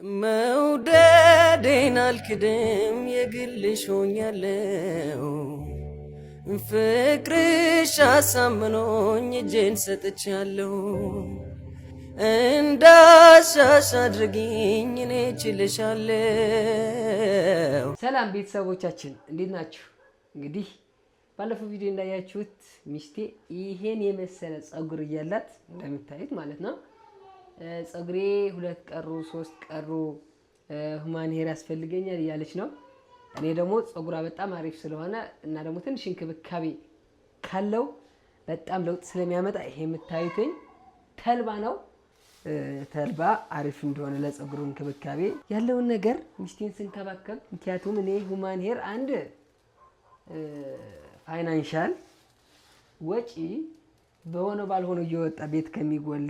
መውደዴን አልክድም የግልሽ ሆኛለሁ ፍቅርሽ አሳምኖኝ እጄን ሰጥቻለሁ እንዳሻሽ አድርጊኝ እኔ እችልሻለሁ። ሰላም ቤተሰቦቻችን እንዴት ናችሁ? እንግዲህ ባለፈው ቪዲዮ እንዳያችሁት ሚስቴ ይሄን የመሰለ ጸጉር እያላት እንደምታዩት ማለት ነው ጸጉሬ 2 ቀሩ 3 ቀሩ ሁማን ሄር ያስፈልገኛል እያለች ነው። እኔ ደግሞ ጸጉሯ በጣም አሪፍ ስለሆነ እና ደግሞ ትንሽ እንክብካቤ ካለው በጣም ለውጥ ስለሚያመጣ ይሄ የምታዩትኝ ተልባ ነው። ተልባ አሪፍ እንደሆነ ለጸጉሩ እንክብካቤ ያለውን ነገር ሚስቴን ስንከባከብ፣ ምክንያቱም እኔ ሁማን ሄር አንድ ፋይናንሻል ወጪ በሆነው ባልሆነው እየወጣ ቤት ከሚጎል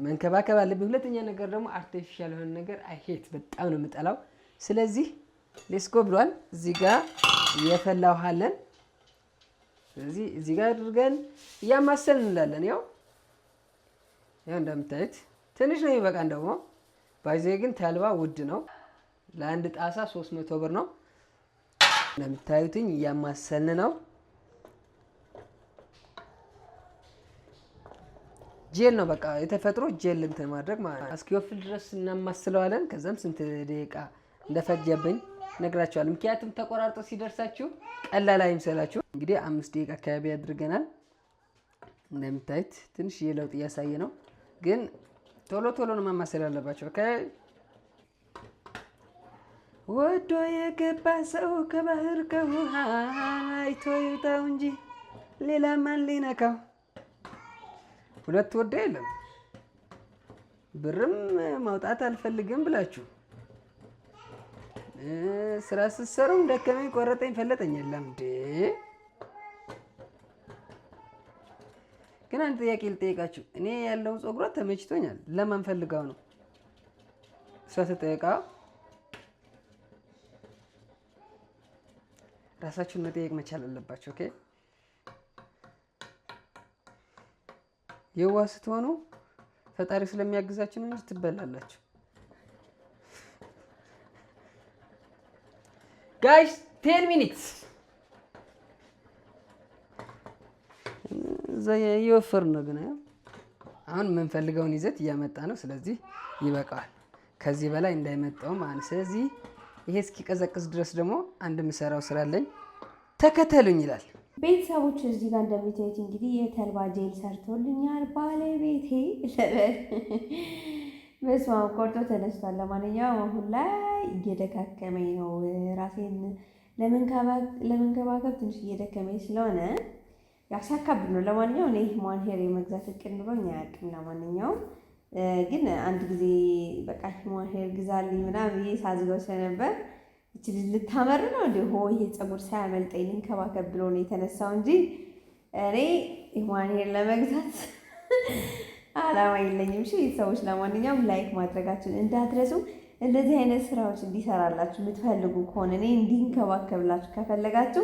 መንከባከብ አለብኝ። ሁለተኛ ነገር ደግሞ አርቲፊሻል የሆነ ነገር አይሄት በጣም ነው የምጠላው። ስለዚህ ሌስኮ ብሏል። እዚህ ጋር የፈላ ውሃ አለን። ስለዚህ እዚህ ጋር አድርገን እያማሰል እንላለን። ያው እንደምታዩት ትንሽ ነው ይበቃን። ደግሞ ባይዘ ግን ተልባ ውድ ነው። ለአንድ ጣሳ 300 ብር ነው። እንደምታዩትኝ እያማሰልን ነው። ጄል ነው በቃ የተፈጥሮ ጄል እንትን ማድረግ ማለት ነው። እስኪወፍል ድረስ እናማስለዋለን። ከዛም ስንት ደቂቃ እንደፈጀብኝ ነግራችኋለሁ። ምክንያቱም ተቆራርጦ ሲደርሳችሁ ቀላል አይምሰላችሁ። እንግዲህ 5 ደቂቃ አካባቢ አድርገናል። እንደምታዩት ትንሽ የለውጥ እያሳየ ነው፣ ግን ቶሎ ቶሎ ነው ማማሰል ያለባቸው። ኦኬ ወዶ የገባ ሰው ከባህር ከውሃ አይቶ ይውጣው እንጂ ሌላ ማን ሊነካው። ሁለት ወደ የለም ብርም ማውጣት አልፈልግም ብላችሁ ስራ ስትሰሩ ደከመኝ ቆረጠኝ ፈለጠኝ የለም እንዴ። ግን አንድ ጥያቄ ልጠይቃችሁ። እኔ ያለው ጸጉሯ ተመችቶኛል። ለማን ፈልጋው ነው? እሷ ስትጠይቃ ራሳችሁን መጠየቅ መቻል አለባችሁ። ኦኬ የዋ ስትሆኑ ፈጣሪ ስለሚያግዛችሁ ነው እንጂ ትበላላችሁ። ጋይስ 10 ሚኒትስ ዘየወፈር ነው። ግን አሁን የምንፈልገውን ይዘት እያመጣ ነው። ስለዚህ ይበቃዋል። ከዚህ በላይ እንዳይመጣው ማለት። ስለዚህ ይሄ እስኪቀዘቅዝ ድረስ ደግሞ አንድ ምሰራው ስራ አለኝ። ተከተሉኝ ይላል። ቤተሰቦች እዚህ ጋር እንደምታዩት እንግዲህ የተልባ ጄል ሰርቶልኛል ባለቤቴ። በስመ አብ ቆርጦ ተነስቷል። ለማንኛውም አሁን ላይ እየደካከመኝ ነው። ራሴን ለመንከባከብ ትንሽ እየደከመኝ ስለሆነ ያሳካብድ ነው። ለማንኛውም እኔ ሁማን ሄር የመግዛት እቅድ ኑሮኝ አያውቅም። ለማንኛውም ግን አንድ ጊዜ በቃ ሁማን ሄር ግዛልኝ ምናምን ብዬ ሳዝገው ስለነበር እቺ ልታመር ነው እንዴ ይሄ ጸጉር ሳያመልጠኝ ልንከባከብ ብሎ ነው የተነሳው እንጂ እኔ ሁማን ሄር ለመግዛት አላማ የለኝም። እሺ ሰዎች፣ ለማንኛውም ላይክ ማድረጋችሁን እንዳትረሱ። እንደዚህ አይነት ስራዎች እንዲሰራላችሁ የምትፈልጉ ከሆነ እኔ እንዲንከባከብላችሁ ከፈለጋችሁ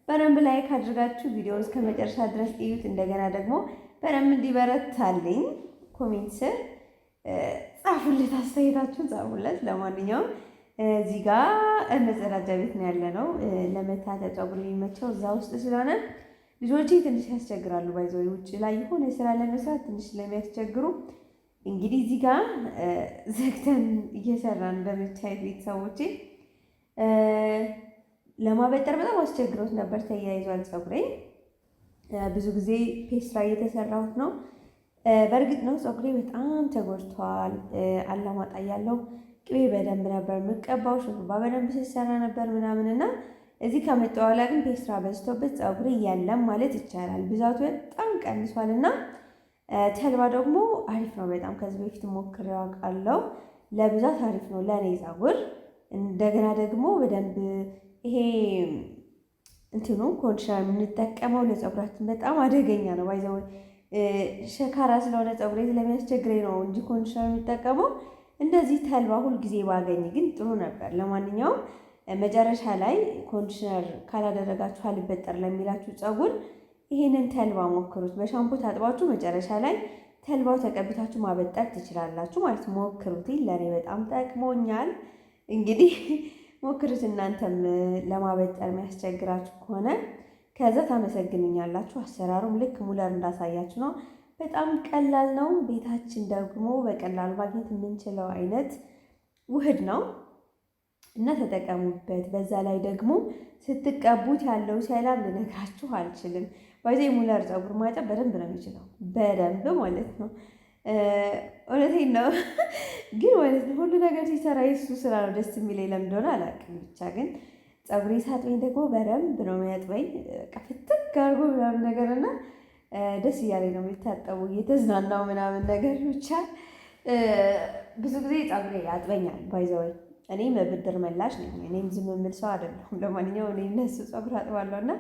በደንብ ላይክ አድርጋችሁ ቪዲዮውን እስከ መጨረሻ ድረስ እዩት። እንደገና ደግሞ በደንብ እንዲበረታልኝ ኮሜንት ስር ጻፉለት፣ አስተያየታችሁን ጻፉለት። ለማንኛውም እዚህ ጋር መጸዳጃ ቤት ነው ያለነው። ለመታጠብ ጸጉር የሚመቸው እዛ ውስጥ ስለሆነ ልጆቼ ትንሽ ያስቸግራሉ። ባይዘው ውጭ ላይ የሆነ ስራ ለመስራት ትንሽ ስለሚያስቸግሩ እንግዲህ እዚህ ጋር ዘግተን እየሰራን እንደምታዩት ቤተሰቦቼ። ለማበጠር በጣም አስቸግሮት ነበር፣ ተያይዟል ጸጉሬ። ብዙ ጊዜ ፔስትራ እየተሰራሁት ነው። በእርግጥ ነው ጸጉሬ በጣም ተጎድቷል። አላማጣ ያለው ቅቤ በደንብ ነበር የምቀባው፣ ሹሩባ በደንብ ሲሰራ ነበር ምናምንና እዚህ ከመጣሁ በኋላ ግን ፔስትራ በዝቶበት ጸጉሬ እያለም ማለት ይቻላል ብዛቱ በጣም ቀንሷልና ተልባ ደግሞ አሪፍ ነው በጣም። ከዚህ በፊት ሞክሬው አውቃለሁ። ለብዛት አሪፍ ነው ለኔ ጸጉር። እንደገና ደግሞ በደንብ ይሄ እንትኑ ኮንዲሽነር የምንጠቀመው ለጸጉራችን በጣም አደገኛ ነው። ባይዘው ሸካራ ስለሆነ ጸጉሬ ስለሚያስቸግረኝ ነው እንጂ ኮንዲሽነር የሚጠቀመው እንደዚህ ተልባ ሁል ጊዜ ባገኝ ግን ጥሩ ነበር። ለማንኛውም መጨረሻ ላይ ኮንዲሽነር ካላደረጋችሁ አልበጠር ለሚላችሁ ጸጉር ይሄንን ተልባ ሞክሩት። በሻምፑ ታጥባችሁ መጨረሻ ላይ ተልባው ተቀብታችሁ ማበጠር ትችላላችሁ ማለት ሞክሩት። ለእኔ በጣም ጠቅሞኛል። እንግዲህ ሞክሩት እናንተም ለማበጠር የሚያስቸግራችሁ ከሆነ ከዛ ታመሰግኑኛላችሁ። አሰራሩም ልክ ሙለር እንዳሳያችሁ ነው። በጣም ቀላል ነው። ቤታችን ደግሞ በቀላሉ ማግኘት የምንችለው አይነት ውህድ ነው እና ተጠቀሙበት። በዛ ላይ ደግሞ ስትቀቡት ያለው ሰላም ልነግራችሁ አልችልም። ባይዘ ሙለር ፀጉር ማጠብ በደንብ ነው የሚችለው፣ በደንብ ማለት ነው። እውነቴን ነው ግን ማለት ነው ሁሉ ነገር ሲሰራ የሱ ስራ ነው ደስ የሚለኝ። ለምን እንደሆነ አላውቅም። ብቻ ግን ፀጉሬ ሳጥበኝ ደግሞ በደንብ ነው የሚያጥበኝ። ፍትግ አድርጎ ምናምን ነገር እና ደስ እያለኝ ነው የሚታጠቡ እየተዝናናው ምናምን ነገር። ብቻ ብዙ ጊዜ ፀጉሬ ያጥበኛል። ባይዘወይ እኔም ብድር መላሽ ነኝ። እኔም ዝም የምል ሰው አይደለሁም። ለማንኛውም እኔ እነሱ ፀጉር አጥባለሁ እና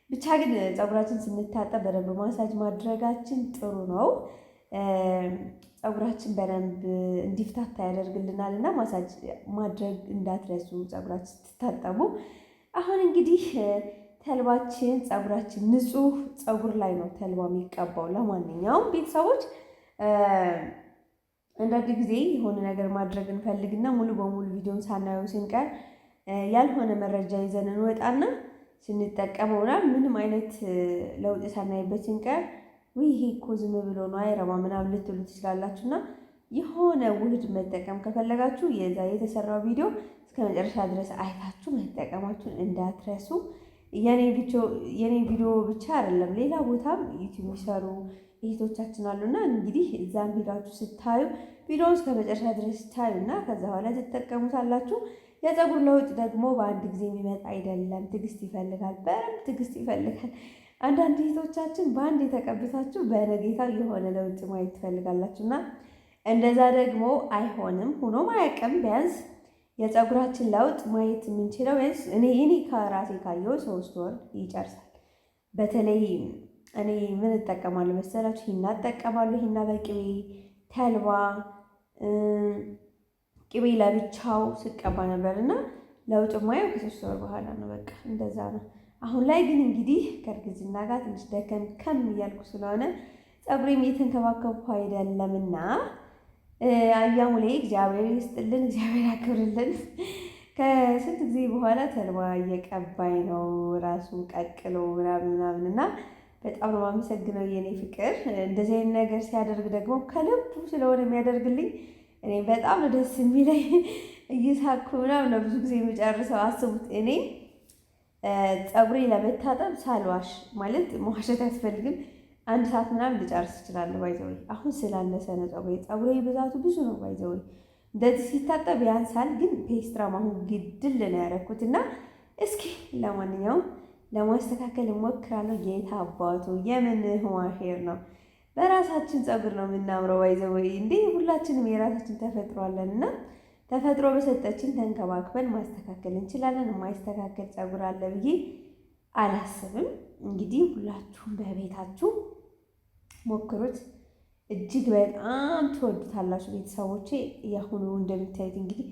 ብቻ ግን ፀጉራችን ስንታጠብ በደንብ ማሳጅ ማድረጋችን ጥሩ ነው። ፀጉራችን በደንብ እንዲፍታታ ያደርግልናል እና ማሳጅ ማድረግ እንዳትረሱ ፀጉራችን ስትታጠቡ። አሁን እንግዲህ ተልባችን ፀጉራችን ንጹህ ፀጉር ላይ ነው ተልባ የሚቀባው። ለማንኛውም ቤተሰቦች አንዳንድ ጊዜ የሆነ ነገር ማድረግ እንፈልግና ሙሉ በሙሉ ቪዲዮን ሳናየው ስንቀር ያልሆነ መረጃ ይዘን እንወጣና ስንጠቀመውና ምንም አይነት ለውጥ ሳናይበት ስንቀር ይሄ እኮ ዝም ብሎ ነው አይረባ ምናምን ልትሉ ትችላላችሁና የሆነ ውህድ መጠቀም ከፈለጋችሁ የዛ የተሰራው ቪዲዮ እስከ መጨረሻ ድረስ አይታችሁ መጠቀማችሁን እንዳትረሱ። የኔ ቪዲዮ ብቻ አይደለም ሌላ ቦታም ዩቲዩብ የሚሰሩ እህቶቻችን አሉና እንግዲህ እዛም ሄዳችሁ ስታዩ ቪዲዮውን እስከ መጨረሻ ድረስ ስታዩና ከዛ በኋላ ትጠቀሙታላችሁ። የፀጉር ለውጥ ደግሞ በአንድ ጊዜ የሚመጣ አይደለም። ትዕግስት ይፈልጋል፣ በደንብ ትዕግስት ይፈልጋል። አንዳንድ እህቶቻችን በአንድ የተቀብታችሁ በነጌታው የሆነ ለውጥ ማየት ትፈልጋላችሁና እንደዛ ደግሞ አይሆንም። ሆኖም አያውቅም። ቢያንስ የፀጉራችን ለውጥ ማየት የምንችለው ቢያንስ እኔ ከራሴ ካየው 3 ወር ይጨርሳል። በተለይ እኔ ምን እጠቀማለሁ መሰላችሁ? ሂና እጠቀማለሁ። ሂና በቅቤ ተልባ ቅቤ ለብቻው ስቀባ ነበር እና ለውጥ ማየው ከ3 ወር በኋላ ነው። በቃ እንደዛ ነው። አሁን ላይ ግን እንግዲህ ከእርግዝና ጋር ትንሽ ደከም ከም እያልኩ ስለሆነ ፀጉሬም እየተንከባከብኩ አይደለምና አያሙ ላይ እግዚአብሔር ይስጥልን፣ እግዚአብሔር ያክብርልን። ከስንት ጊዜ በኋላ ተልባ እየቀባኝ ነው ራሱ ቀቅሎ ምናምን እና በጣም ነው የማመሰግነው የኔ ፍቅር። እንደዚህ አይነት ነገር ሲያደርግ ደግሞ ከልቡ ስለሆነ የሚያደርግልኝ እኔ በጣም ነው ደስ የሚለኝ። እየሳኩ ምናምን ነው ብዙ ጊዜ የሚጨርሰው። አስቡት እኔ ፀጉሬ ለመታጠብ ሳልዋሽ ማለት መዋሸት አያስፈልግም 1 ሰዓት ምናምን ልጨርስ እችላለሁ። ባይዘወይ አሁን ስላነሰ ነው ፀጉሬ ብዛቱ ብዙ ነው። ባይዘወይ እንደዚህ ሲታጠብ ያንሳል፣ ግን ፔስትራም አሁን ግድል ነው ያደረኩት እና እስኪ ለማንኛውም ለማስተካከል እሞክራለሁ። ጌታ አባቱ የምን ሄር ነው፣ በራሳችን ፀጉር ነው የምናምረው። ባይዘወይ እንዴ ሁላችንም የራሳችን ተፈጥሮ አለን እና ተፈጥሮ በሰጠችን ተንከባክበን ማስተካከል እንችላለን። የማይስተካከል ፀጉር አለ ብዬ አላስብም። እንግዲህ ሁላችሁም በቤታችሁ ሞክሩት፣ እጅግ በጣም ትወዱታላችሁ ቤተሰቦቼ። ያሁኑ እንደምታዩት እንግዲህ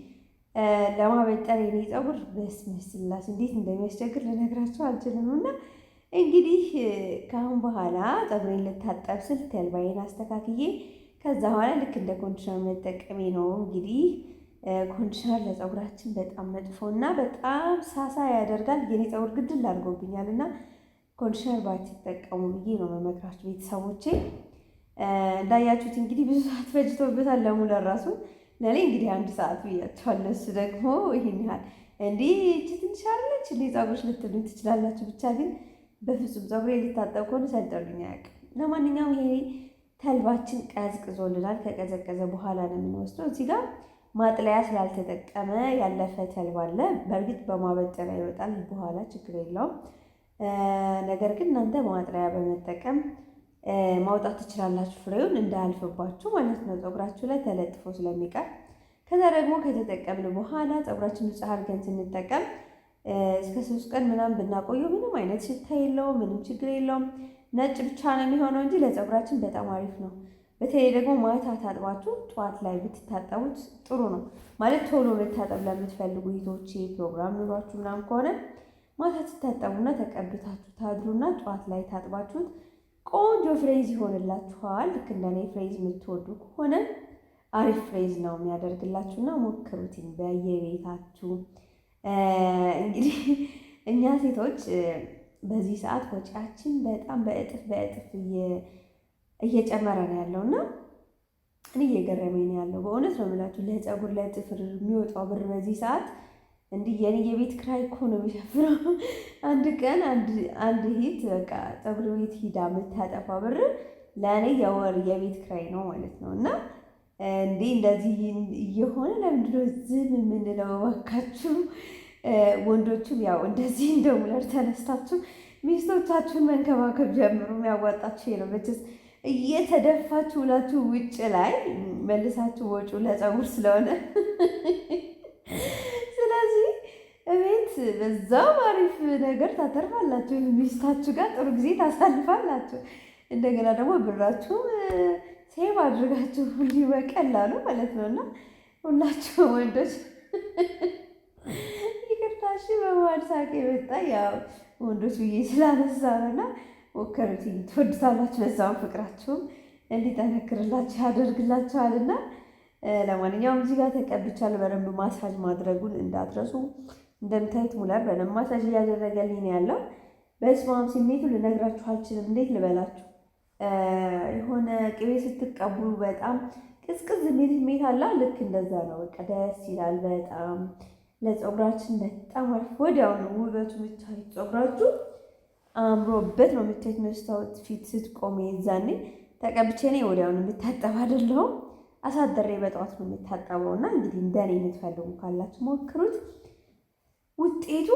ለማበጠር የኔ ፀጉር በስመ ስላሴ እንዴት እንደሚያስቸግር ልነግራችሁ አልችልም። እና እንግዲህ ከአሁን በኋላ ፀጉሬን ልታጠብ ስል ተልባዬን አስተካክዬ ከዛ በኋላ ልክ እንደ ኮንዲሽነር መጠቀሜ ነው። እንግዲህ ኮንዲሽነር ለፀጉራችን በጣም መጥፎ እና በጣም ሳሳ ያደርጋል። የኔ ፀጉር ግድል አድርጎብኛል እና ኮንዲሽነር ባትጠቀሙ ብዬ ነው መመክራችሁ ቤተሰቦቼ። እንዳያችሁት እንግዲህ ብዙ ሰዓት ፈጅቶበታል ለሙለር ራሱ። ለእኔ እንግዲህ 1 ሰዓት ብያችኋለሁ። እሱ ደግሞ ይህን ያህል እንዲህ እቺ ትንሽ አለች እንዲህ ፀጉሮች ልትሉኝ ትችላላችሁ። ብቻ ግን በፍጹም ፀጉሬ ሊታጠብ ከሆነ ሰልጠሉኝ አያውቅም። ለማንኛውም ይሄ ተልባችን ቀዝቅዞልናል። ከቀዘቀዘ በኋላ ነው የምንወስደው። እዚህ ጋር ማጥለያ ስላልተጠቀመ ያለፈ ተልባ አለ። በእርግጥ በማበጠሪያ ይወጣል በኋላ ችግር የለውም። ነገር ግን እናንተ ማጥለያ በመጠቀም ማውጣት ትችላላችሁ፣ ፍሬውን እንዳያልፍባችሁ ማለት ነው፣ ፀጉራችሁ ላይ ተለጥፎ ስለሚቀር። ከዛ ደግሞ ከተጠቀምን በኋላ ፀጉራችን ንጹህ አድርገን ስንጠቀም እስከ 3 ቀን ምናምን ብናቆየው ምንም አይነት ሽታ የለውም፣ ምንም ችግር የለውም። ነጭ ብቻ ነው የሚሆነው እንጂ ለፀጉራችን በጣም አሪፍ ነው። በተለይ ደግሞ ማታ ታጥባችሁ ጠዋት ላይ ብትታጠቡት ጥሩ ነው። ማለት ቶሎ መታጠብ ለምትፈልጉ እህቶቼ ፕሮግራም ኑሯችሁ ምናምን ከሆነ ማታ ትታጠቡና ተቀብታችሁ ታድሩና ጠዋት ላይ ታጥባችሁት ቆንጆ ፍሬዝ ይሆንላችኋል። ልክ እንደኔ ፍሬዝ የምትወዱ ከሆነ አሪፍ ፍሬዝ ነው የሚያደርግላችሁና ሞክሩትኝ በየቤታችሁ። እንግዲህ እኛ ሴቶች በዚህ ሰዓት ወጪያችን በጣም በእጥፍ እየጨመረ ነው ያለውና እኔ እየገረመኝ ነው ያለው። በእውነት ነው የምላችሁ ለፀጉር ለጥፍር የሚወጣው ብር በዚህ ሰዓት እንዲህ የኔ የቤት ክራይ እኮ ነው የሚሸፍነው። አንድ ቀን አንድ ሂት በቃ ፀጉር ቤት ሂዳ የምታጠፋ ብር ለእኔ የወር የቤት ክራይ ነው ማለት ነው። እና እንዲህ እንደዚህ እየሆነ ለምንድነው ዝም የምንለው? እባካችሁ ወንዶቹም ያው እንደዚህ እንደ ሙለር ተነስታችሁ ሚስቶቻችሁን መንከባከብ ጀምሩ። የሚያዋጣችሁ ነው መቼስ እየተደፋችሁ ውላችሁ ውጭ ላይ መልሳችሁ ወጪ ለፀጉር ስለሆነ ስለዚህ እቤት በዛው አሪፍ ነገር ታተርፋላችሁ። ሚስታችሁ ጋር ጥሩ ጊዜ ታሳልፋላችሁ። እንደገና ደግሞ ብራችሁ ሴቭ አድርጋችሁ እንዲህ በቀላሉ ማለት ነው። እና ሁላችሁ ወንዶች ይቅርታሽ በመሀል ሳቄ የመጣ ያው ወንዶች ብዬ ስላነሳ ነውና ሞከሩት፣ ትወዱታላችሁ። በዛውም ፍቅራችሁም እንዲጠነክርላችሁ ያደርግላችኋልና ለማንኛውም እዚህ ጋር ተቀብቻለሁ። በደንብ ማሳጅ ማድረጉን እንዳትረሱ። እንደምታዩት ሙለር በደንብ ማሳጅ እያደረገልኝ ነው ያለው። በስማም ስሜቱ ልነግራችሁ አልችልም። እንዴት ልበላችሁ? የሆነ ቅቤ ስትቀቡ በጣም ቅዝቅዝ የሚል ስሜት አለ። ልክ እንደዛ ነው። በቃ ደስ ይላል በጣም ለፀጉራችን በጣም አሪፍ። ወዲያው ነው ውበቱ የምታዩት። ፀጉራችሁ አምሮበት ነው የምታዩት። መስታወት ፊት ስትቆሜ የዛኔ ተቀብቼ እኔ ወዲያውን የምታጠብ አይደለሁም፣ አሳደሬ በጠዋት ነው የምታጠበው። እና እንግዲህ እንደኔ የምትፈልጉ ካላችሁ ሞክሩት። ውጤቱ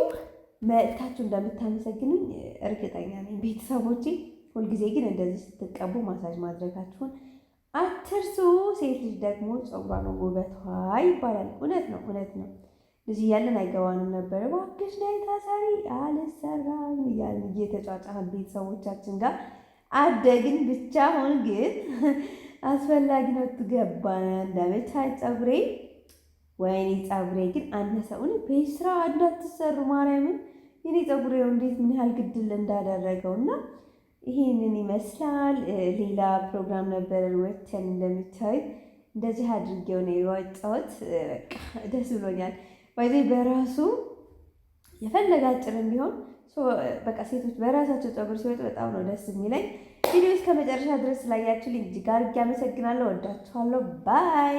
መጥታችሁ እንደምታመሰግኑኝ እርግጠኛ ነኝ ቤተሰቦቼ። ሁልጊዜ ግን እንደዚህ ስትቀቡ ማሳጅ ማድረጋችሁን አትርሱ። ሴት ልጅ ደግሞ ፀጉሯ ነው ውበቷ ይባላል። እውነት ነው፣ እውነት ነው። ልጅ እያለን አይገባንም ነበረ። እባክሽ ነይ ታሰሪ አልሰራም እያልን እየተጫጫን ቤተሰቦቻችን ጋር አደግን። ብቻ አሁን ግን አስፈላጊ ነው ትገባና እንደምታይ ፀጉሬ ወይኔ ፀጉሬ ግን አነሰውን በስራ እንዳትሰሩ ማርያምን። የኔ ፀጉሬ እንዴት ምን ያህል ግድል እንዳደረገው እና ይሄንን ይመስላል። ሌላ ፕሮግራም ነበር ወጥተን እንደምታዩት እንደዚህ አድርጌው ነው የወጣሁት። በቃ ደስ ብሎኛል። ወይኔ በራሱ የፈለገ አጭርም ቢሆን በቃ ሴቶች በራሳቸው ፀጉር ሲወጡ በጣም ነው ደስ የሚለኝ። ቪዲዮ እስከ መጨረሻ ድረስ ስላያችሁልኝ እጅግ አድርጌ አመሰግናለሁ። ወዳችኋለሁ። ባይ